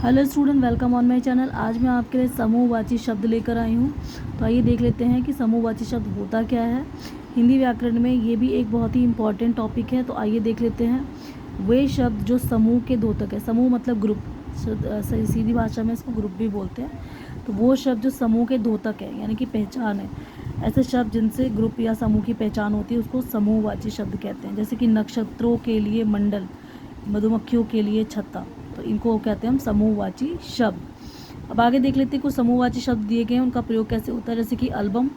Hello student, welcome on my channel. आज मैं आपके लिए समूहवाची शब्द लेकर आई हूँ। तो आइए देख लेते हैं कि समूहवाची शब्द होता क्या है। हिंदी व्याकरण में ये भी एक बहुत ही इम्पॉर्टेंट टॉपिक है। तो आइए देख लेते हैं वे शब्द जो समूह के द्योतक है। समूह मतलब ग्रुप, सीधी भाषा में इसको ग्रुप भी बोलते हैं। तो वो शब्द जो समूह के द्योतक है यानी कि पहचान है, ऐसे शब्द जिनसे ग्रुप या समूह की पहचान होती है उसको समूहवाची शब्द कहते हैं। जैसे कि नक्षत्रों के लिए मंडल, मधुमक्खियों के लिए छत्ता, तो इनको कहते हैं हम समूहवाची शब्द। अब आगे देख लेते हैं कुछ समूहवाची शब्द दिए गए हैं, उनका प्रयोग कैसे होता है। जैसे कि एल्बम,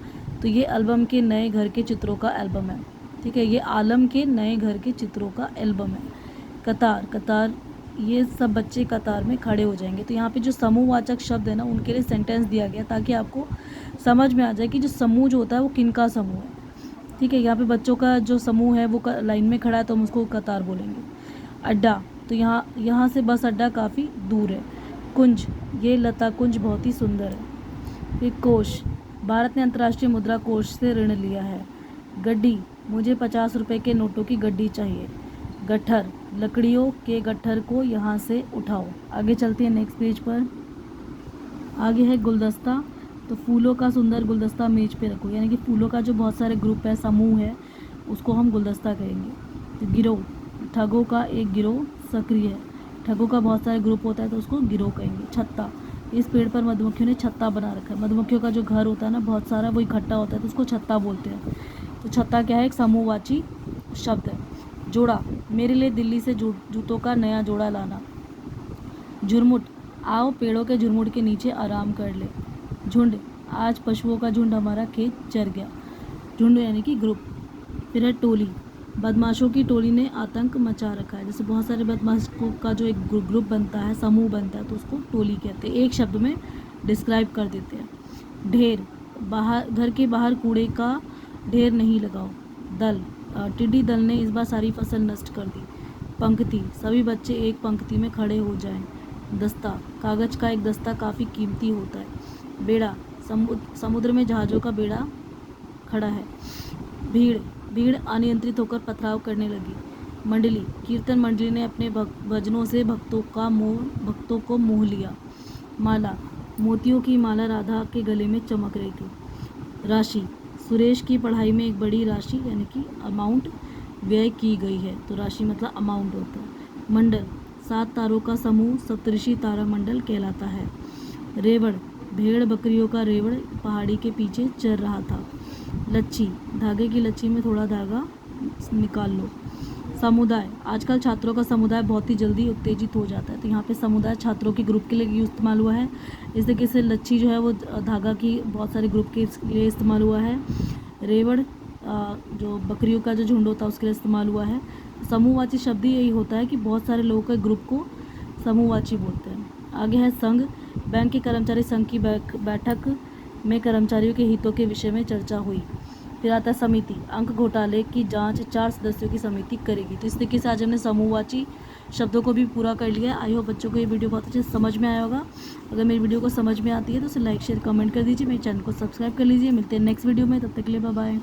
तो ये एल्बम के नए घर के चित्रों का एल्बम है। ठीक है, ये आलम के नए घर के चित्रों का एल्बम है। कतार, कतार ये सब बच्चे कतार में खड़े हो जाएंगे। तो यहाँ पे जो समूहवाचक शब्द है ना, उनके लिए सेंटेंस दिया गया ताकि आपको समझ में आ जाए कि जो समूह जो होता है वो किन का समूह है। ठीक है, यहाँ पे बच्चों का जो समूह है वो लाइन में खड़ा है तो हम उसको कतार बोलेंगे। अड्डा, तो यहाँ से बस अड्डा काफ़ी दूर है। कुंज, ये लता कुंज बहुत ही सुंदर है। फिर कोष, भारत ने अंतर्राष्ट्रीय मुद्रा कोष से ऋण लिया है। गड्डी, मुझे 50 रुपये के नोटों की गड्डी चाहिए। गट्ठर, लकड़ियों के गट्ठर को यहाँ से उठाओ। आगे चलते हैं नेक्स्ट पेज पर। आगे है गुलदस्ता, तो फूलों का सुंदर गुलदस्ता मेज पे रखो, यानी कि फूलों का जो बहुत सारे ग्रुप है, समूह है, उसको हम गुलदस्ता कहेंगे। तो गिरोह, ठगों का एक गिरोह सक्रिय है। ठगों का बहुत सारे ग्रुप होता है तो उसको गिरोह कहेंगे। छत्ता, इस पेड़ पर मधुमक्खियों ने छत्ता बना रखा है। मधुमक्खियों का जो घर होता है ना बहुत सारा, वो इकट्ठा होता है तो उसको छत्ता बोलते हैं। तो छत्ता क्या है, एक समूहवाची शब्द है। जोड़ा, मेरे लिए दिल्ली से जूतों का नया जोड़ा लाना। झुरमुट, आओ पेड़ों के झुरमुट के नीचे आराम कर ले। झुंड, आज पशुओं का झुंड हमारा खेत चर गया। झुंड यानी कि ग्रुप। फिर है टोली, बदमाशों की टोली ने आतंक मचा रखा है। जैसे बहुत सारे बदमाशों का जो एक ग्रुप बनता है, समूह बनता है, तो उसको टोली कहते हैं। एक शब्द में डिस्क्राइब कर देते हैं। ढेर, बाहर, घर के बाहर कूड़े का ढेर नहीं लगाओ। दल, टिड्डी दल ने इस बार सारी फसल नष्ट कर दी। पंक्ति, सभी बच्चे एक पंक्ति में खड़े हो जाएं। दस्ता, कागज का एक दस्ता काफ़ी कीमती होता है। बेड़ा, समुद्र में जहाज़ों का बेड़ा खड़ा है। भीड़, भीड़ अनियंत्रित होकर पथराव करने लगी। मंडली, कीर्तन मंडली ने अपने भजनों से भक्तों को मोह लिया। माला, मोतियों की माला राधा के गले में चमक रही थी। राशि, सुरेश की पढ़ाई में एक बड़ी राशि यानी कि अमाउंट व्यय की गई है। तो राशि मतलब अमाउंट होता है। मंडल, 7 तारों का समूह सप्तऋषि तारा मंडल कहलाता है। रेवड़, भेड़ बकरियों का रेवड़ पहाड़ी के पीछे चर रहा था। लच्छी, धागे की लच्छी में थोड़ा धागा निकाल लो। समुदाय, आजकल छात्रों का समुदाय बहुत ही जल्दी उत्तेजित हो जाता है। तो यहाँ पे समुदाय छात्रों के ग्रुप के लिए इस्तेमाल हुआ है। इस तरीके से लच्छी जो है वो धागा की बहुत सारे ग्रुप के लिए इस्तेमाल हुआ है। रेवड़ जो बकरियों का जो झुंड होता है उसके लिए इस्तेमाल हुआ है। समूहवाची शब्द ही यही होता है कि बहुत सारे लोगों के ग्रुप को समूहवाची बोलते हैं। आगे है संघ, बैंक के कर्मचारी संघ की बैठक में कर्मचारियों के हितों के विषय में चर्चा हुई। फिर आता है समिति, अंक घोटाले की जांच 4 सदस्यों की समिति करेगी। तो इस तरीके से आज हमने समूहवाची शब्दों को भी पूरा कर लिया है। आई होप बच्चों को ये वीडियो बहुत अच्छे से समझ में आया होगा। अगर मेरी वीडियो को समझ में आती है तो उसे लाइक शेयर कमेंट कर दीजिए, मेरे चैनल को सब्सक्राइब कर लीजिए। मिलते हैं नेक्स्ट वीडियो में, तब तक के लिए बाय बाय।